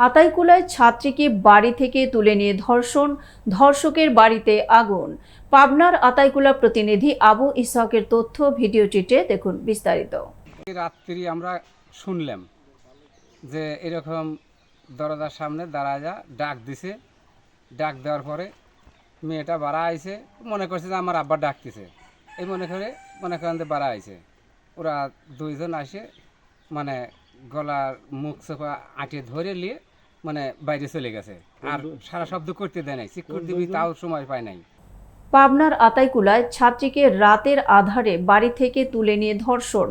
আতাইকুলায় ছাত্রীকে বাড়ি থেকে তুলে নিয়ে ধর্ষণ, ধর্ষকের বাড়িতে আগুন। পাবনার আতাইকুলা প্রতিনিধি আবু ইসহাকের তথ্য, ভিডিওটিতে দেখুন বিস্তারিত। রাত্রি আমরা শুনলাম যে এরকম দরজার সামনে দাঁড়া যা ডাক দিছে। ডাক দেওয়ার পরে মেয়েটা বাড়া আইছে, মনে করছে যে আমার আব্বা ডাকতেছে, এই মনে করেন যে বাড়া আইছে। ওরা দুইজন আসে মানে গলার মুখ চোখা আঁটিয়ে ধরে নিয়ে বাইরে চলে গেছে। আর সারা শব্দ করতে দেয় নাই, চিৎকার দিবি তাও সময় পায় নাই। পাবনার আতাইকুলায় ছাত্রীকে রাতের আধারে বাড়ি থেকে তুলে নিয়ে ধর্ষণ।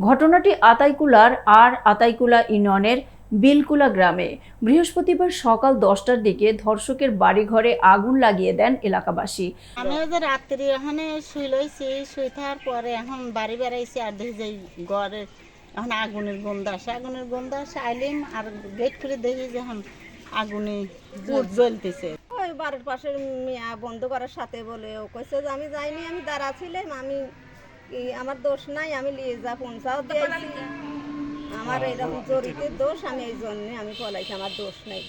ঘটনাটি আতাইকুলার আতাইকুলা ইউনিয়নের বিলকুলা গ্রামে। বৃহস্পতিবার সকাল 10টার দিকে ধর্ষকের বাড়িঘরে আগুন লাগিয়ে দেন এলাকাবাসী। আমি যে রাত্রি এখানে শুই লইছি, শুই থাকার পরে এখন বাড়ি বেড়াইছি আর দেখি যে ঘরের এখন আগুনের গন্ধ আসে আইলিম আর গেট খুলে দেখি যে এখন আগুনে জ্বলতেছে। ওই বাড়ির পাশের মিয়া বন্ধ করার সাথে বলে ও কইছে যে আমি যাইনি, আমি দাঁড়া ছিলাম, আমি আমার দোষ নাই, আমি নিয়ে যা পৌঁছাও দিয়েছি, আমার এরকম জড়িতের দোষ, আমি এই জন্য আমি পলাইছি, আমার দোষ নাই।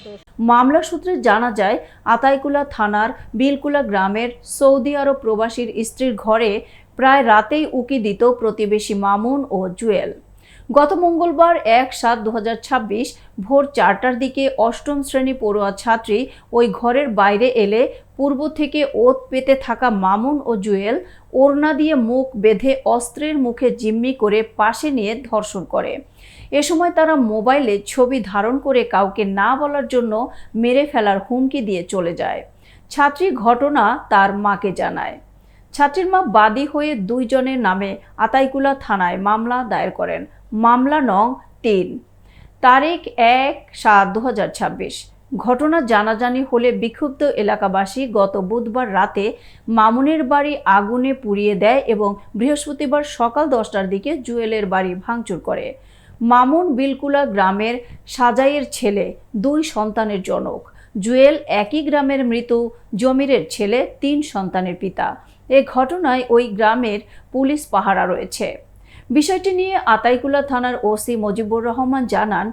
মামলা সূত্রে জানা যায়, আতাইকুলা থানার বিলকুলা গ্রামের সৌদি আরব প্রবাসীর স্ত্রীর ঘরে প্রায় রাতেই উকি দিত প্রতিবেশী মামুন ও জুয়েল। গত মঙ্গলবার 1/7/2026 ভোর 4টার দিকে 8ম শ্রেণী পড়ুয়া ছাত্রী ওই ঘরের বাইরে এলে পূর্ব থেকে ওত পেতে থাকা মামুন ও জুয়েল ওড়না দিয়ে মুখ বেঁধে অস্ত্রের মুখে জিম্মি করে পাশে নিয়ে ধর্ষণ করে। এ সময় তারা মোবাইলে ছবি ধারণ করে কাউকে না বলার জন্য মেরে ফেলার হুমকি দিয়ে চলে যায়। ছাত্রী ঘটনা তার মাকে জানায়। ছাত্রীর মা বাদী হয়ে 2 জনের নামে আতাইকুলা থানায় মামলা দায়ের করেন। মামলা নং 3, তারিখ 1/7/2026। ঘটনা জানাজানি হলে বিক্ষুব্ধ এলাকাবাসী গত বুধবার রাতে মামুনের বাড়ি আগুনে পুড়িয়ে দেয় এবং বৃহস্পতিবার সকাল 10টার দিকে জুয়েলের বাড়ি ভাঙচুর করে। মামুন বিলকুলা গ্রামের সাজাইয়ের ছেলে, 2 সন্তানের জনক। জুয়েল একই গ্রামের মৃত জমিরের ছেলে, 3 সন্তানের পিতা। এ ঘটনায় ওই গ্রামের পুলিশ পাহারা রয়েছে। বিষয়টি নিয়ে আতাইকুলা থানার ওসি মজিবুর রহমান জানান,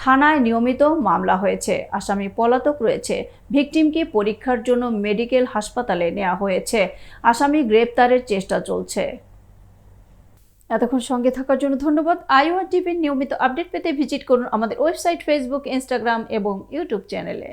থানায় নিয়মিত মামলা হয়েছে, আসামি পলাতক রয়েছে। ভিকটিমকে পরীক্ষার জন্য মেডিকেল হাসপাতালে নেওয়া হয়েছে। আসামি গ্রেপ্তারের চেষ্টা চলছে। এতক্ষণ সঙ্গে থাকার জন্য ধন্যবাদ। IOR টিভির নিয়মিত আপডেট পেতে ভিজিট করুন আমাদের ওয়েবসাইট, ফেসবুক, ইনস্টাগ্রাম এবং ইউটিউব চ্যানেলে।